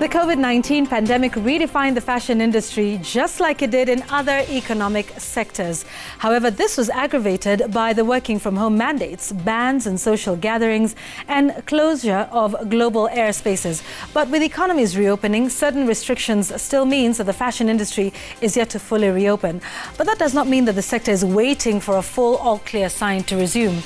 The COVID-19 pandemic redefined the fashion industry just like it did in other economic sectors. However, this was aggravated by the working from home mandates, bans on social gatherings, and closure of global airspaces. But with economies reopening, certain restrictions still means that the fashion industry is yet to fully reopen. But that does not mean that the sector is waiting for a full all-clear sign to resume.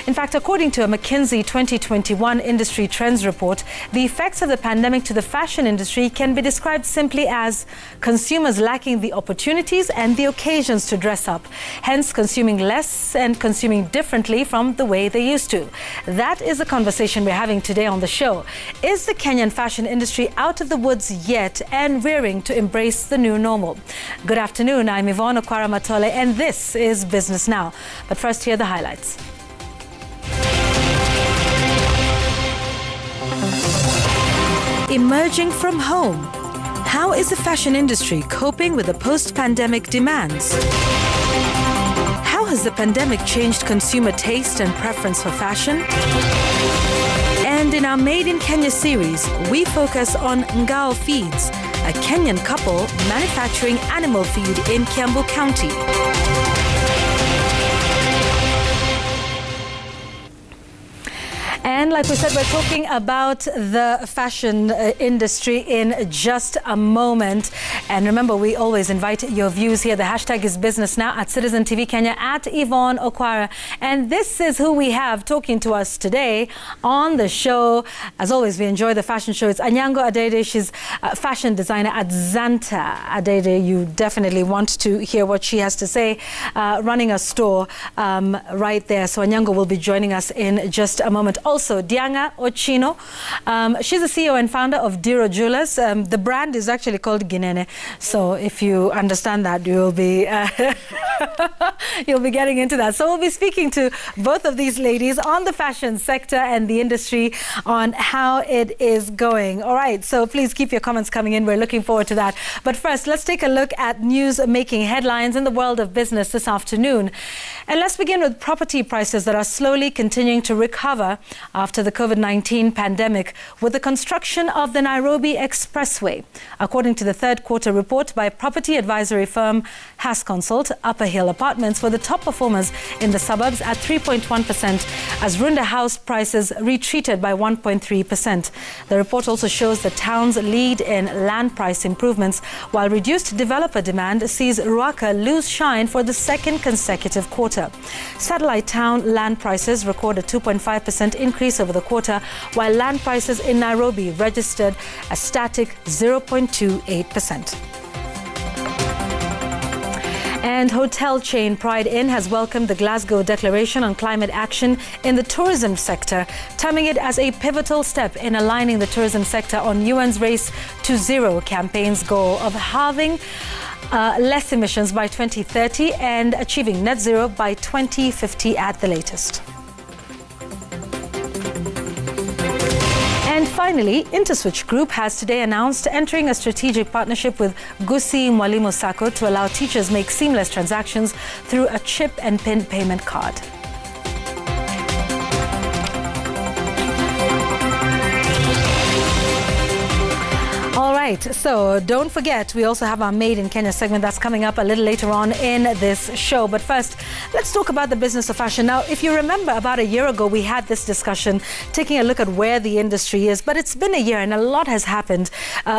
In fact, according to a McKinsey 2021 industry trends report, the effects of the pandemic to the fashion industry can be described simply as consumers lacking the opportunities and the occasions to dress up, hence consuming less and consuming differently from the way they used to. That is the conversation we're having today on the show. Is the Kenyan fashion industry out of the woods yet and rearing to embrace the new normal? Good afternoon, I'm Yvonne Okwara Matole and this is Business Now. But first, here are the highlights. Emerging from home. How is the fashion industry coping with the post-pandemic demands? How has the pandemic changed consumer taste and preference for fashion? And in our Made in Kenya series, we focus on Ngao Feeds, a Kenyan couple manufacturing animal feed in Kiambu County. And like we said, we're talking about the fashion industry in just a moment. And remember, we always invite your views here. The hashtag is Business Now at Citizen TV Kenya at Yvonne Okwara. And this is who we have talking to us today on the show. As always, we enjoy the fashion show. It's Anyango Adede. She's a fashion designer at Zanta. Adede, you definitely want to hear what she has to say, running a store right there. So Anyango will be joining us in just a moment. Also, Dianga Ochino, she's the CEO and founder of Diro Jewelers. The brand is actually called Ginene. So if you understand that, you'll be you'll be getting into that. So we'll be speaking to both of these ladies on the fashion sector and the industry on how it is going. All right, so please keep your comments coming in. We're looking forward to that. But first, let's take a look at news making headlines in the world of business this afternoon. And let's begin with property prices that are slowly continuing to recover after the COVID-19 pandemic with the construction of the Nairobi Expressway. According to the third quarter report by property advisory firm Has Consult, Upper Hill Apartments were the top performers in the suburbs at 3.1% as Runda house prices retreated by 1.3%. The report also shows the town's lead in land price improvements, while reduced developer demand sees Ruaka lose shine for the second consecutive quarter. Satellite town land prices recorded 2.5% increase over the quarter, while land prices in Nairobi registered a static 0.28%. And hotel chain Pride Inn has welcomed the Glasgow Declaration on Climate Action in the tourism sector, terming it as a pivotal step in aligning the tourism sector on UN's Race to Zero campaign's goal of halving less emissions by 2030 and achieving net zero by 2050 at the latest. And finally, Interswitch Group has today announced entering a strategic partnership with Gusii Mwalimu Sacco to allow teachers make seamless transactions through a chip and PIN payment card. All right, so don't forget, we also have our Made in Kenya segment that's coming up a little later on in this show. But first, let's talk about the business of fashion. Now, if you remember, about a year ago, we had this discussion, taking a look at where the industry is. But it's been a year and a lot has happened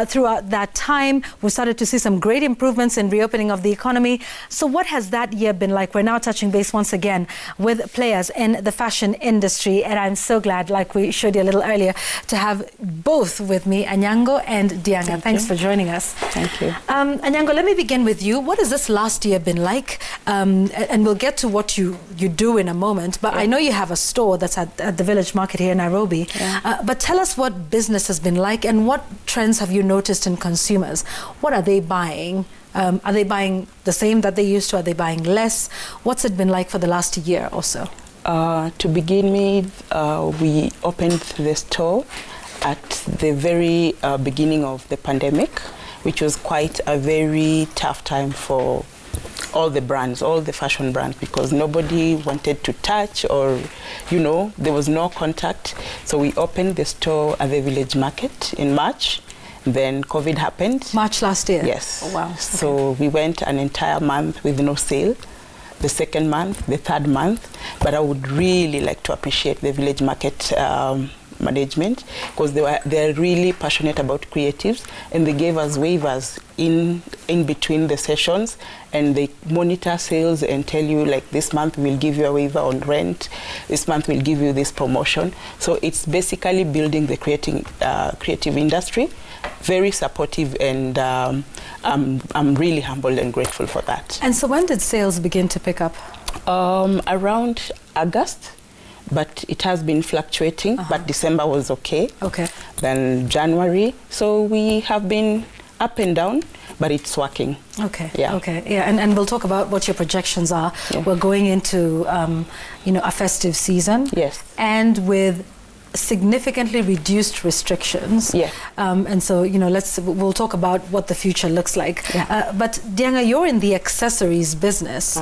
throughout that time. We started to see some great improvements in reopening of the economy. So what has that year been like? We're now touching base once again with players in the fashion industry. And I'm so glad, like we showed you a little earlier, to have both with me, Anyango and Dianga. Thanks for joining us. Thank you. Anyango, let me begin with you. What has this last year been like? And we'll get to what you do in a moment. But I know you have a store that's at the Village Market here in Nairobi. But tell us what business has been like and what trends have you noticed in consumers? What are they buying? Are they buying the same that they used to? Are they buying less? What's it been like for the last year or so? To begin with, we opened the store at the very beginning of the pandemic, which was quite a very tough time for all the brands, all the fashion brands, because nobody wanted to touch or, you know, there was no contact. So we opened the store at the Village Market in March, Then COVID happened. March last year? Yes. Oh, wow. Okay. So we went an entire month with no sale. The second month, the third month. But I would really like to appreciate the village market management, because they're really passionate about creatives, and they gave us waivers in between the sessions, and they monitor sales and tell you, like, this month we'll give you a waiver on rent, this month we'll give you this promotion. So it's basically building the creative industry. Very supportive, and I'm really humbled and grateful for that. And so when did sales begin to pick up? Around August. But it has been fluctuating, but December was okay. Okay. Then January. So we have been up and down, but it's working. Okay. Yeah. Okay. Yeah. And we'll talk about what your projections are. Yeah. We're going into, a festive season. Yes. And with significantly reduced restrictions. Yeah. And so, we'll talk about what the future looks like. Yeah. But Dianga, you're in the accessories business,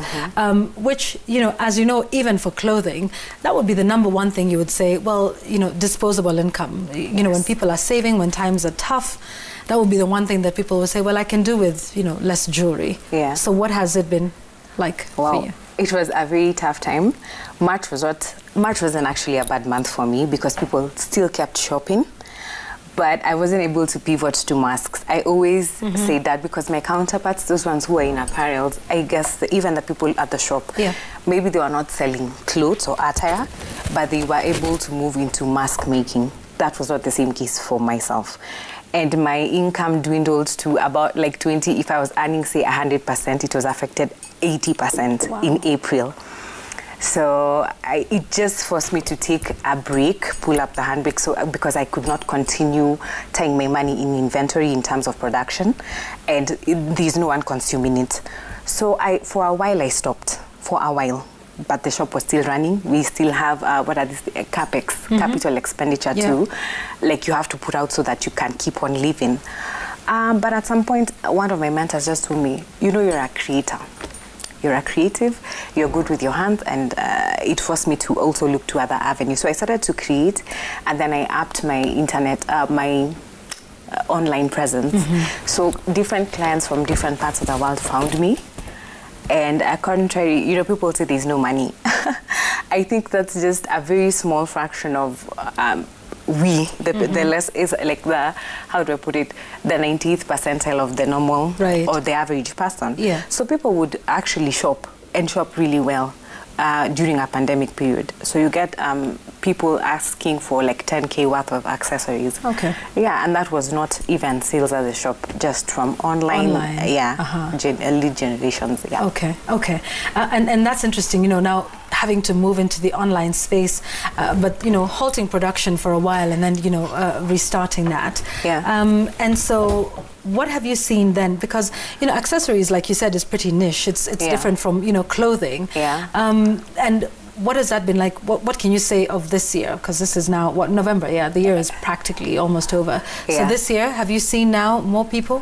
which, as you know, even for clothing, that would be the number one thing you would say, well, disposable income. Yes. When people are saving, when times are tough, that would be the one thing that people will say, well, I can do with, less jewelry. Yeah. So what has it been like for you? It was a very tough time. March wasn't actually a bad month for me because people still kept shopping, but I wasn't able to pivot to masks. I always say that because my counterparts, those ones who are in apparel, I guess even the people at the shop, maybe they were not selling clothes or attire, but they were able to move into mask making. That was not the same case for myself. And my income dwindled to about like 20. If I was earning, say, 100%, it was affected 80% in April. So it just forced me to take a break, pull up the handbrake, because I could not continue tying my money in inventory in terms of production, and there's no one consuming it. So for a while I stopped, but the shop was still running. We still have CapEx, capital expenditure too, like you have to put out so that you can keep on living. But at some point, one of my mentors just told me, you're a creator. You're a creative, you're good with your hands, and it forced me to also look to other avenues. So I started to create, and then I upped my internet, my online presence. So different clients from different parts of the world found me. And contrary, people say there's no money. I think that's just a very small fraction of the less is like how do I put it, the 90th percentile of the normal or the average person. Yeah. So people would actually shop and shop really well during a pandemic period. So you get people asking for like 10K worth of accessories. Okay. Yeah, and that was not even sales at the shop, just from online. Lead generations. Yeah. Okay. Okay. And that's interesting. Now having to move into the online space, but halting production for a while and then restarting that. Yeah. And so what have you seen then? Because accessories, like you said, is pretty niche. It's different from clothing. Yeah. And what has that been like? What can you say of this year? Because this is now November. Yeah, the year is practically almost over. Yeah. So this year, have you seen now more people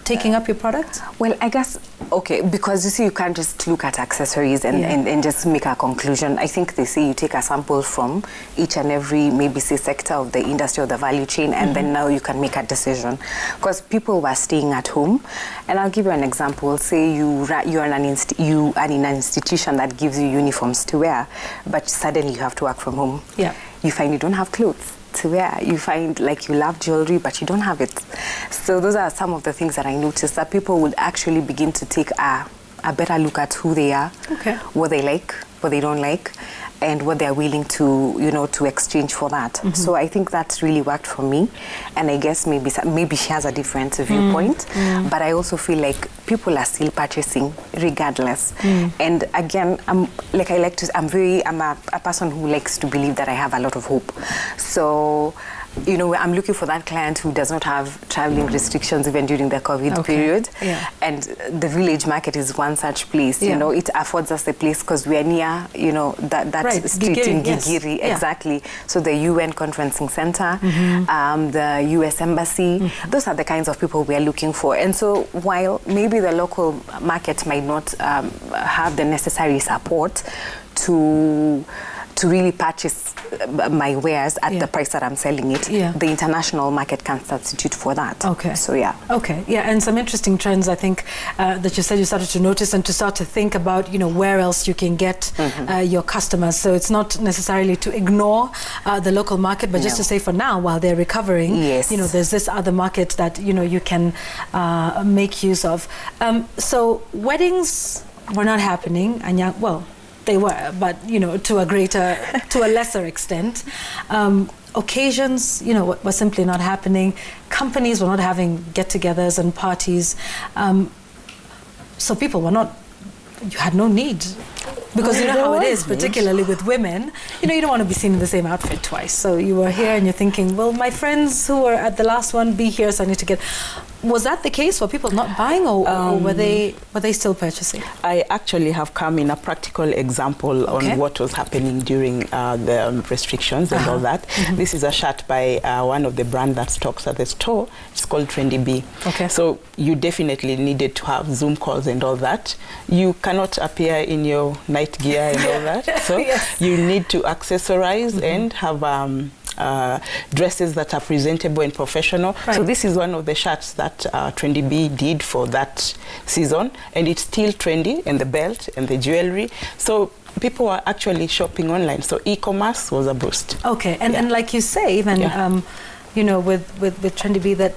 taking up your products? Well, I guess, because you see, you can't just look at accessories and just make a conclusion. I think they say you take a sample from each and every, maybe say, sector of the industry or the value chain, and then now you can make a decision. Because people were staying at home. And I'll give you an example. Say you're in an institution that gives you uniforms to wear, but suddenly you have to work from home. Yeah. You find you don't have clothes to wear. You find like you love jewelry, but you don't have it. So those are some of the things that I noticed, that people would actually begin to take a better look at who they are, what they like, what they don't like, and what they're willing to, to exchange for that. So I think that's really worked for me. And I guess maybe she has a different viewpoint, but I also feel like people are still purchasing regardless. And again, I'm a person who likes to believe that I have a lot of hope. So I'm looking for that client who does not have traveling restrictions even during the COVID period. Yeah. And the village market is one such place. It affords us a place because we are near, that street in Gigiri. Yes. Exactly. So the UN Conferencing Center, the US Embassy, those are the kinds of people we are looking for. And so while maybe the local market might not have the necessary support to to really purchase my wares at the price that I'm selling it, the international market can substitute for that. Okay. So yeah. Okay. Yeah, and some interesting trends I think that you said you started to notice and to start to think about, you know, where else you can get your customers. So it's not necessarily to ignore the local market, but just to say for now, while they're recovering, you know, there's this other market that, you know, you can make use of. So weddings were not happening, and well, they were, but, you know, to a lesser extent. Occasions, you know, were simply not happening. Companies were not having get-togethers and parties. So people were not, you had no need. Because you know how it is, particularly with women, you know, you don't want to be seen in the same outfit twice. So you were here and you're thinking, well, my friends who were at the last one be here, so I need to get... Was that the case? Were people not buying, or were they still purchasing? I actually have come in a practical example on what was happening during the restrictions and all that. This is a shirt by one of the brands that stocks at the store. It's called Trendy Bee. Okay. So you definitely needed to have Zoom calls and all that. You cannot appear in your night gear and all that. So you need to accessorize and have dresses that are presentable and professional. So this is one of the shirts that Trendy Bee did for that season, and it's still trendy, and the belt and the jewelry. So people are actually shopping online. So e-commerce was a boost. Okay, and like you say, even you know, with Trendy Bee, that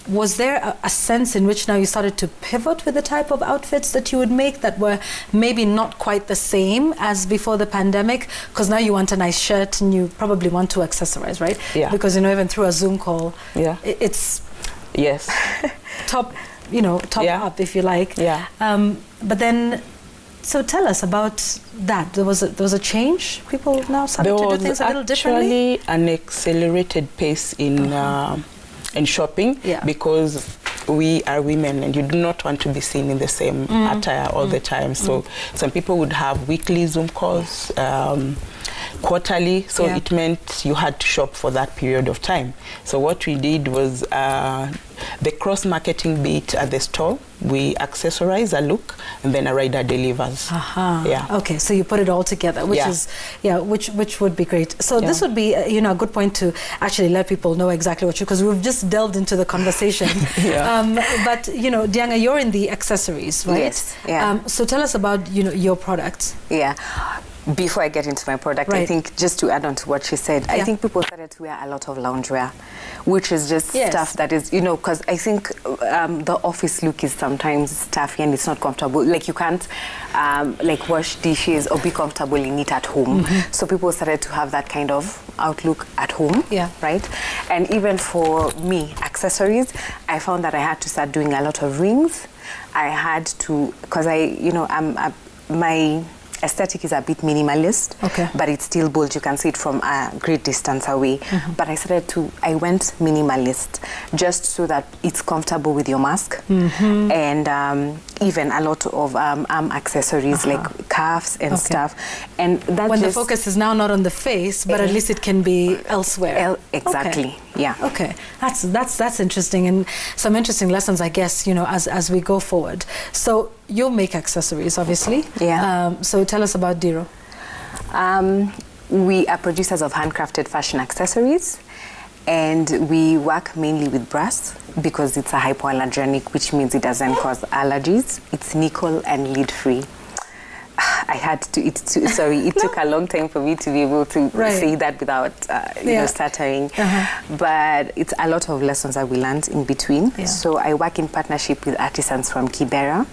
was there a sense in which now you started to pivot with the type of outfits that you would make that were maybe not quite the same as before the pandemic? Because now you want a nice shirt and you probably want to accessorize, right? Yeah. Because, you know, even through a Zoom call, it's top, you know, top up, if you like. Yeah. But then, so tell us about that. There was a change. People now started to do things a little differently. There was actually an accelerated pace in shopping because we are women and you do not want to be seen in the same attire all the time. So some people would have weekly Zoom calls, quarterly, so it meant you had to shop for that period of time. So what we did was the cross-marketing bit at the store. We accessorize a look and then a rider delivers. Okay, so you put it all together, which is which would be great. So this would be you know, a good point to actually let people know exactly what you, because we've just delved into the conversation. But you know, Dianga, you're in the accessories, right? Yes. So tell us about, you know, your products. Before I get into my product, I think just to add on to what she said, I think people started to wear a lot of loungewear, which is just stuff that is, you know, because I think the office look is sometimes stuffy and it's not comfortable. Like you can't like wash dishes or be comfortable in it at home. So people started to have that kind of outlook at home, right? And even for me, accessories, I found that I had to start doing a lot of rings. I had to, because you know, my aesthetic is a bit minimalist, but it's still bold. You can see it from a great distance away. But I went minimalist just so that it's comfortable with your mask, and even a lot of arm accessories like cuffs and stuff. And that when the focus is now not on the face, but at least it can be elsewhere. Exactly. Okay, that's interesting, and some interesting lessons, I guess, you know, as we go forward. So you make accessories, obviously. So tell us about Diro. We are producers of handcrafted fashion accessories, and we work mainly with brass because it's a hypoallergenic, which means it doesn't cause allergies. It's nickel and lead free. I had to, it took a long time for me to be able to say that without you know, stuttering. But it's a lot of lessons that we learned in between. So I work in partnership with artisans from Kibera.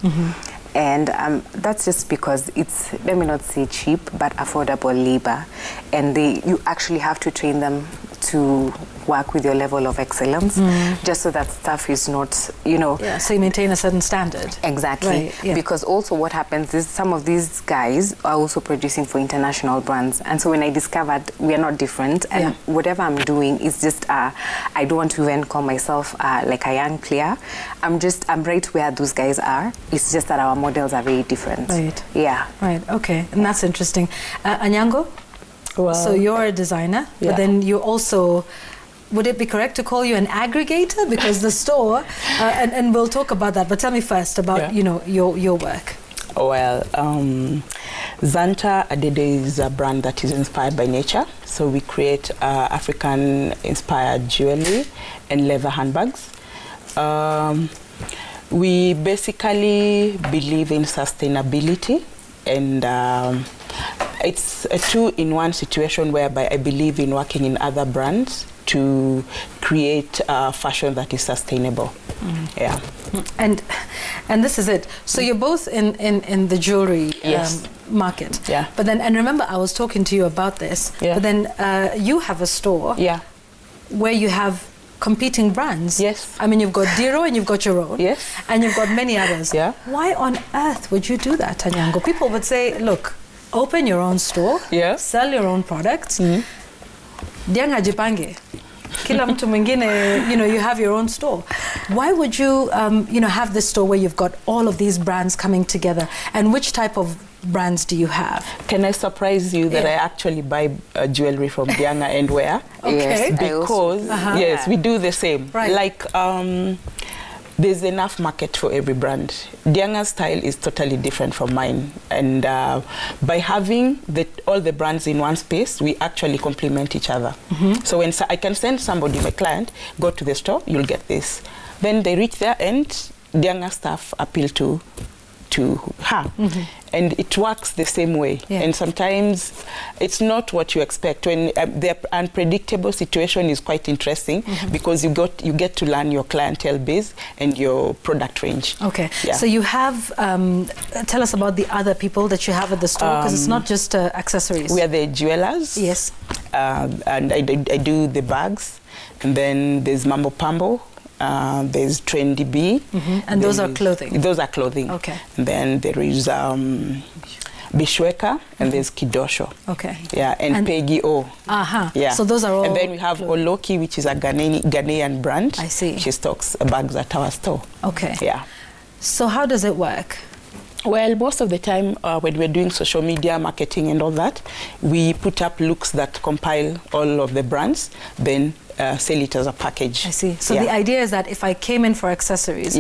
And that's just because it's, let me not say cheap, but affordable labor. And you actually have to train them to work with your level of excellence, just so that stuff is not, you know... so you maintain a certain standard. Exactly. Because also what happens is some of these guys are also producing for international brands. And so when I discovered we are not different, and whatever I'm doing is just, I don't want to even call myself like a young player. I'm right where those guys are. It's just that our models are very different. Okay. And that's interesting. Anyango? Well, so you're a designer, but then you also, would it be correct to call you an aggregator? Because the store, and we'll talk about that, but tell me first about, you know, your work. Well, Zanta Adede is a brand that is inspired by nature. So we create African-inspired jewelry and leather handbags. We basically believe in sustainability, and it's a two-in-one situation whereby I believe in working in other brands to create fashion that is sustainable. Yeah. And this is it. So you're both in the jewelry market. Yeah. But then, and remember, I was talking to you about this. Yeah. But then you have a store. Yeah. Where you have competing brands. Yes. I mean, you've got Diro and you've got your own. Yes. And you've got many others. Yeah. Why on earth would you do that, Anyango? People would say, look, open your own store. Yeah. Sell your own products. Dianga jipange. Kila mtu mwingine, you know, you have your own store. Why would you, you know, have this store where you've got all of these brands coming together? And which type of brands do you have? Can I surprise you that I actually buy jewelry from Dianga and wear? Okay. Yes, Because, yes, we do the same. Right. Like, there's enough market for every brand. Dianga's style is totally different from mine. And by having all the brands in one space, we actually complement each other. So when I can send somebody, my client, go to the store, you'll get this. Then they reach there and Dianga staff appeal to her. And it works the same way. Yeah. And sometimes it's not what you expect. When the unpredictable situation is quite interesting because you get to learn your clientele base and your product range. Okay. Yeah. So you have, tell us about the other people that you have at the store, because it's not just accessories. We are the jewelers. Yes. And I do the bags. And then there's Mambo Pambo. There's Trendy B. And those are clothing? Those are clothing. Okay. And then there is Bishweka, and there's Kidosho. Okay. Yeah, and Peggy O. Yeah. So those are all... And then we have Oloki, which is a Ghanaian brand. I see. She stocks bags at our store. Okay. Yeah. So how does it work? Well, most of the time when we're doing social media marketing and all that, we put up looks that compile all of the brands, then sell it as a package. I see. So the idea is that if I came in for accessories,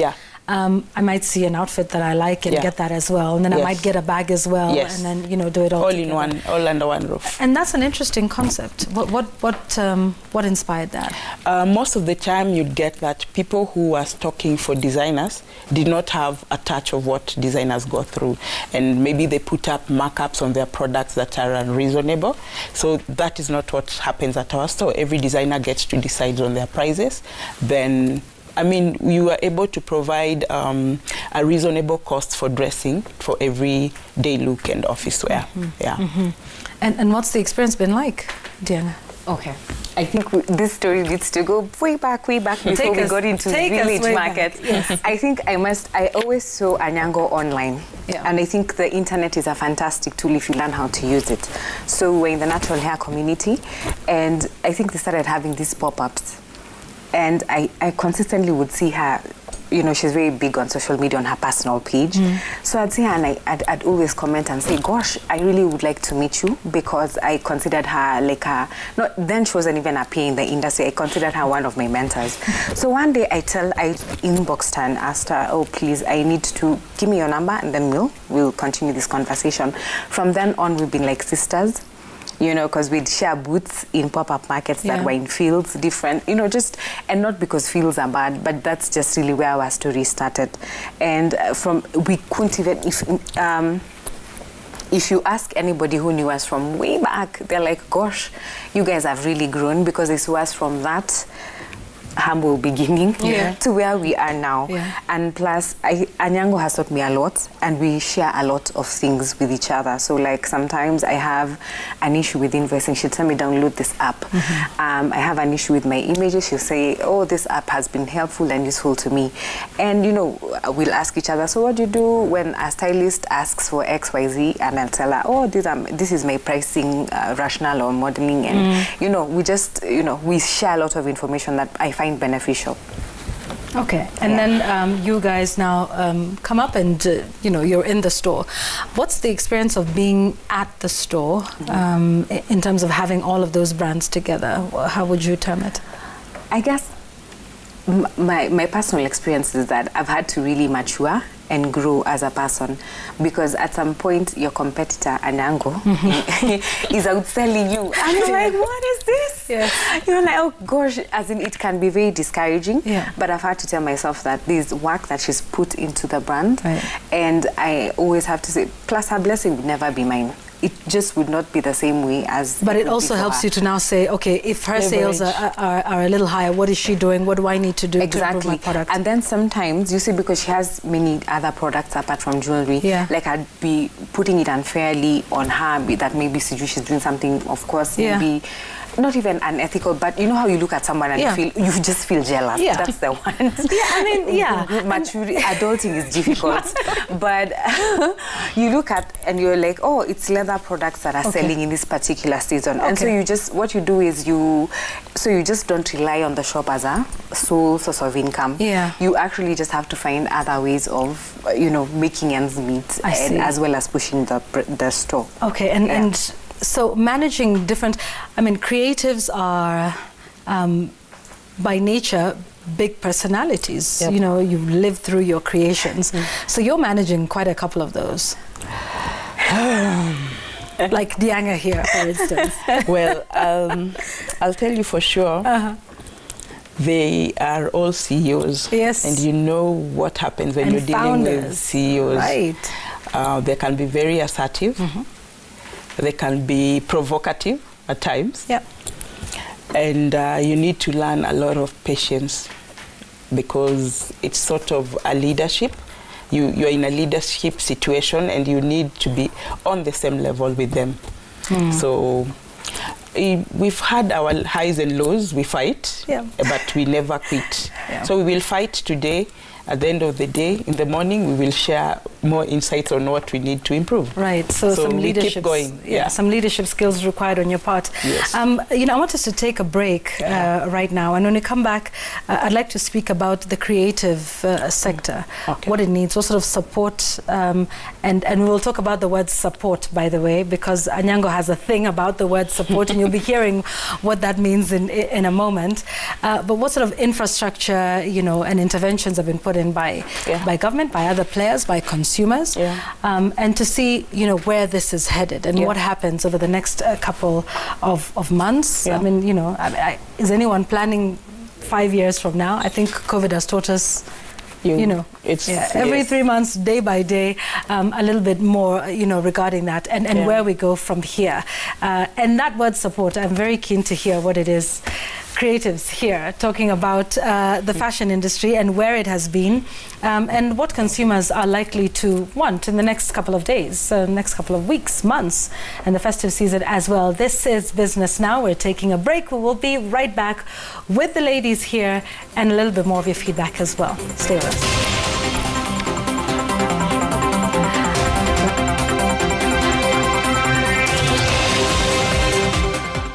I might see an outfit that I like and get that as well, and then I might get a bag as well, and then, you know, do it all together. In one, all under one roof. And that's an interesting concept. What inspired that? Most of the time you'd get that people who are stocking for designers did not have a touch of what designers go through, and maybe they put up markups on their products that are unreasonable. So that is not what happens at our store. Every designer gets to decide on their prices. Then, I mean, you are able to provide a reasonable cost for dressing for every day look and office wear. And what's the experience been like, Diana? Okay. I think this story needs to go way back before we got into village market. Yes. I think I always saw Anyango online. And I think the internet is a fantastic tool if you learn how to use it. So we're in the natural hair community, and I think they started having these pop-ups. And I consistently would see her, you know, she's very big on social media on her personal page. So I'd see her and I'd always comment and say, gosh, I really would like to meet you, because I considered her like then she wasn't even a peer in the industry. I considered her one of my mentors. So one day I inboxed her and asked her, oh, please, I need to give me your number, and then we'll continue this conversation. From then on, we've been like sisters. You know, because we'd share booths in pop-up markets that were in fields, different, you know, just, and not because fields are bad, but that's just really where our story started. And we couldn't even, if you ask anybody who knew us from way back, they're like, gosh, you guys have really grown, because they saw us from that humble beginning to where we are now. And plus, Anyango has taught me a lot, and we share a lot of things with each other. So like sometimes I have an issue with invoicing, she'll tell me download this app. I have an issue with my images, she'll say, oh, this app has been helpful and useful to me. And you know, we'll ask each other, so what do you do when a stylist asks for XYZ? And I'll tell her, oh, this is my pricing rationale or modeling. And you know, we just, you know, we share a lot of information that I find beneficial. Okay, and then you guys now come up and, you know, you're in the store. What's the experience of being at the store in terms of having all of those brands together? How would you term it? I guess my personal experience is that I've had to really mature and grow as a person, because at some point your competitor Anyango is outselling you and you're like, what is this? Yes. You're like, oh gosh, as in it can be very discouraging. Yeah. But I've had to tell myself that there's work that she's put into the brand, right. And I always have to say, plus her blessing would never be mine. It just would not be the same way as... But it also helps you to now say, okay, if her sales are a little higher, what is she doing? What do I need to do to improve my product? And then sometimes, you see, because she has many other products apart from jewelry, like I'd be putting it unfairly on her, that maybe she's doing something, of course, maybe... Not even unethical, but you know how you look at someone and you just feel jealous. Yeah. That's the one. I mean, maturity, adulting is difficult. But you look at and you're like, oh, it's leather products that are selling in this particular season. And so you just, what you do is you just don't rely on the shop as a sole source of income. Yeah. You actually just have to find other ways of, you know, making ends meet, and as well as pushing the store. Okay, and so managing different, I mean, creatives are by nature big personalities. Yep. You know, you live through your creations. So you're managing quite a couple of those. Like Dianga here, for instance. Well, I'll tell you for sure. They are all CEOs. Yes. And you know what happens when you're dealing with CEOs. Right. They can be very assertive. They can be provocative at times. Yep. And you need to learn a lot of patience, because it's sort of a leadership. You're in a leadership situation and you need to be on the same level with them. So we've had our highs and lows, we fight, but we never quit. So we will fight today. At the end of the day, in the morning, we will share more insights on what we need to improve. Right. So some leadership, keep going. Some leadership skills required on your part. Yes. You know, I want us to take a break right now, and when we come back, I'd like to speak about the creative sector, what it needs, what sort of support, and we'll talk about the word support, by the way, because Anyango has a thing about the word support, and you'll be hearing what that means in a moment. But what sort of infrastructure, you know, and interventions have been put in by government, by other players, by consumers, and to see, you know, where this is headed and what happens over the next couple of months. I mean, you know, is anyone planning 5 years from now? I think COVID has taught us, you know, it's every 3 months, day by day, a little bit more, you know, regarding that and where we go from here. And that word support, I'm very keen to hear what it is. Creatives here talking about the fashion industry and where it has been, and what consumers are likely to want in the next couple of days, next couple of weeks, months, and the festive season as well. This is Business Now. We're taking a break. We will be right back with the ladies here and a little bit more of your feedback as well. Stay with us.